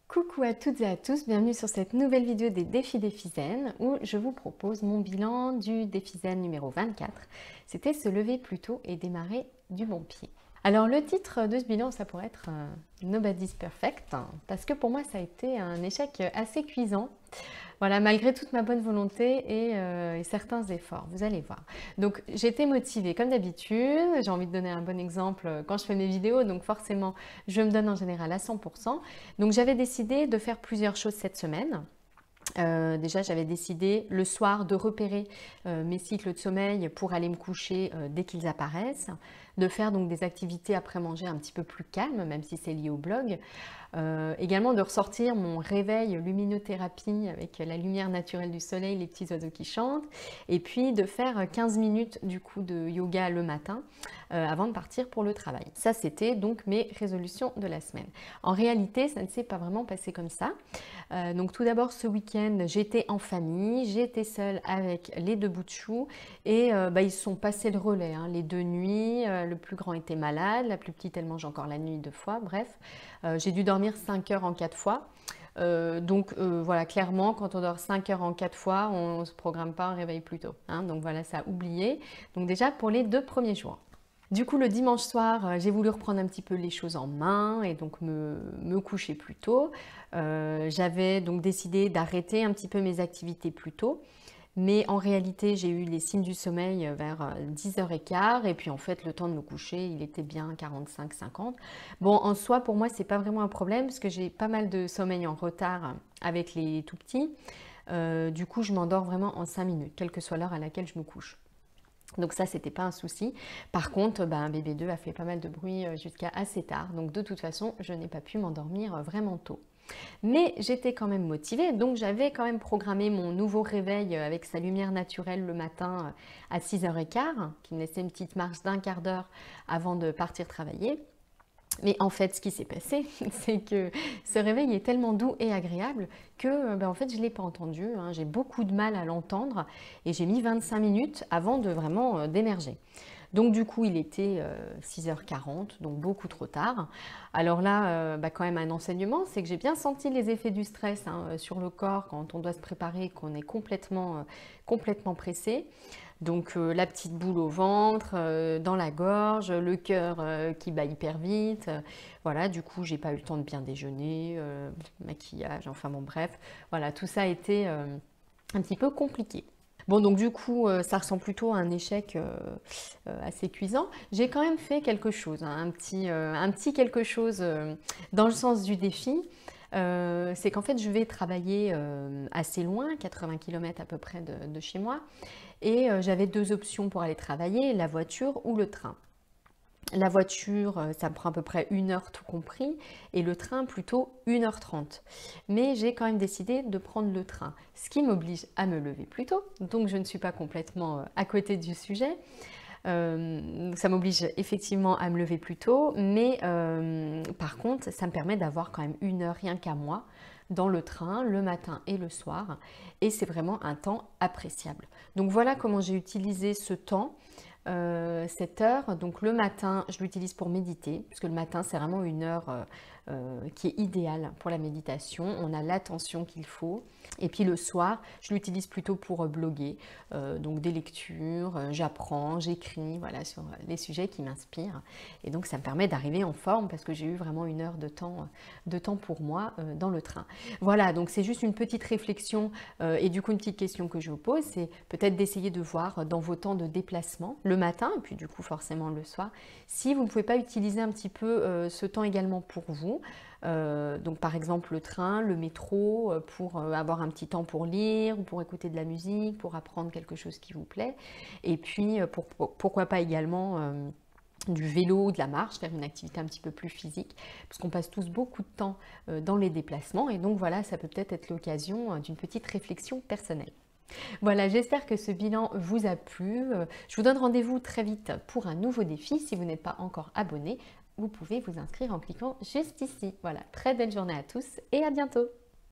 Coucou à toutes et à tous, bienvenue sur cette nouvelle vidéo des défis zen où je vous propose mon bilan du défi zen numéro 24. C'était se lever plus tôt et démarrer du bon pied. Alors le titre de ce bilan, ça pourrait être Nobody's Perfect, parce que pour moi ça a été un échec assez cuisant. Voilà, malgré toute ma bonne volonté et certains efforts, vous allez voir. Donc j'étais motivée comme d'habitude, j'ai envie de donner un bon exemple quand je fais mes vidéos, donc forcément je me donne en général à 100%. Donc j'avais décidé de faire plusieurs choses cette semaine. Déjà, j'avais décidé le soir de repérer mes cycles de sommeil pour aller me coucher dès qu'ils apparaissent, de faire donc des activités après manger un petit peu plus calmes, même si c'est lié au blog. Également de ressortir mon réveil luminothérapie avec la lumière naturelle du soleil, les petits oiseaux qui chantent, et puis de faire 15 minutes du coup de yoga le matin avant de partir pour le travail. Ça, c'était donc mes résolutions de la semaine. En réalité, ça ne s'est pas vraiment passé comme ça. Donc tout d'abord, ce week-end, j'étais en famille, j'étais seule avec les deux bouts de chou et ils se sont passés le relais, hein, les deux nuits. Le plus grand était malade, la plus petite, elle mange encore la nuit 2 fois, bref. J'ai dû dormir 5 heures en 4 fois. Voilà, clairement, quand on dort 5 heures en 4 fois, on ne se programme pas un réveil plus tôt. Hein, donc voilà, ça a oublié. Donc déjà pour les 2 premiers jours. Du coup, le dimanche soir, j'ai voulu reprendre un petit peu les choses en main et donc me coucher plus tôt. J'avais donc décidé d'arrêter un petit peu mes activités plus tôt. Mais en réalité, j'ai eu les signes du sommeil vers 10h15 et puis en fait, le temps de me coucher, il était bien 45-50. Bon, en soi, pour moi, c'est pas vraiment un problème parce que j'ai pas mal de sommeil en retard avec les tout petits. Du coup, je m'endors vraiment en 5 minutes, quelle que soit l'heure à laquelle je me couche. Donc ça, c'était pas un souci. Par contre, bébé 2 a fait pas mal de bruit jusqu'à assez tard. Donc de toute façon, je n'ai pas pu m'endormir vraiment tôt. Mais j'étais quand même motivée, donc j'avais quand même programmé mon nouveau réveil avec sa lumière naturelle le matin à 6h15, qui me laissait une petite marche d'un quart d'heure avant de partir travailler. Mais en fait, ce qui s'est passé, c'est que ce réveil est tellement doux et agréable que en fait, je ne l'ai pas entendu. Hein. J'ai beaucoup de mal à l'entendre et j'ai mis 25 minutes avant de vraiment d'émerger. Donc du coup, il était 6h40, donc beaucoup trop tard. Alors là, quand même un enseignement, c'est que j'ai bien senti les effets du stress sur le corps quand on doit se préparer, qu'on est complètement pressé. Donc la petite boule au ventre, dans la gorge, le cœur qui bat hyper vite. Voilà, du coup, j'ai pas eu le temps de bien déjeuner, maquillage, enfin bon, bref. Voilà, tout ça a été un petit peu compliqué. Bon, donc du coup, ça ressemble plutôt à un échec assez cuisant. J'ai quand même fait quelque chose, hein, un petit quelque chose dans le sens du défi. C'est qu'en fait, je vais travailler assez loin, 80 km à peu près de chez moi. Et j'avais 2 options pour aller travailler, la voiture ou le train. La voiture, ça me prend à peu près 1 heure tout compris, et le train plutôt 1h30. Mais j'ai quand même décidé de prendre le train, ce qui m'oblige à me lever plus tôt, donc je ne suis pas complètement à côté du sujet. Ça m'oblige effectivement à me lever plus tôt, mais par contre, ça me permet d'avoir quand même 1 heure rien qu'à moi dans le train, le matin et le soir, et c'est vraiment un temps appréciable. Donc voilà comment j'ai utilisé ce temps. Cette heure, donc le matin, je l'utilise pour méditer, puisque le matin, c'est vraiment une heure qui est idéale pour la méditation. On a l'attention qu'il faut. Et puis le soir, je l'utilise plutôt pour bloguer, donc des lectures, j'apprends, j'écris, voilà, sur les sujets qui m'inspirent. Et donc ça me permet d'arriver en forme parce que j'ai eu vraiment 1 heure de temps pour moi dans le train. Voilà, donc c'est juste une petite réflexion et du coup une petite question que je vous pose, c'est peut-être d'essayer de voir dans vos temps de déplacement le matin et puis du coup forcément le soir, si vous ne pouvez pas utiliser un petit peu ce temps également pour vous. Donc par exemple le train, le métro, pour avoir un petit temps pour lire, ou pour écouter de la musique, pour apprendre quelque chose qui vous plaît. Et puis pourquoi pas également du vélo ou de la marche, faire une activité un petit peu plus physique, parce qu'on passe tous beaucoup de temps dans les déplacements. Et donc voilà, ça peut peut-être être l'occasion d'une petite réflexion personnelle. Voilà, j'espère que ce bilan vous a plu. Je vous donne rendez-vous très vite pour un nouveau défi. Si vous n'êtes pas encore abonné, vous pouvez vous inscrire en cliquant juste ici. Voilà, très belle journée à tous et à bientôt.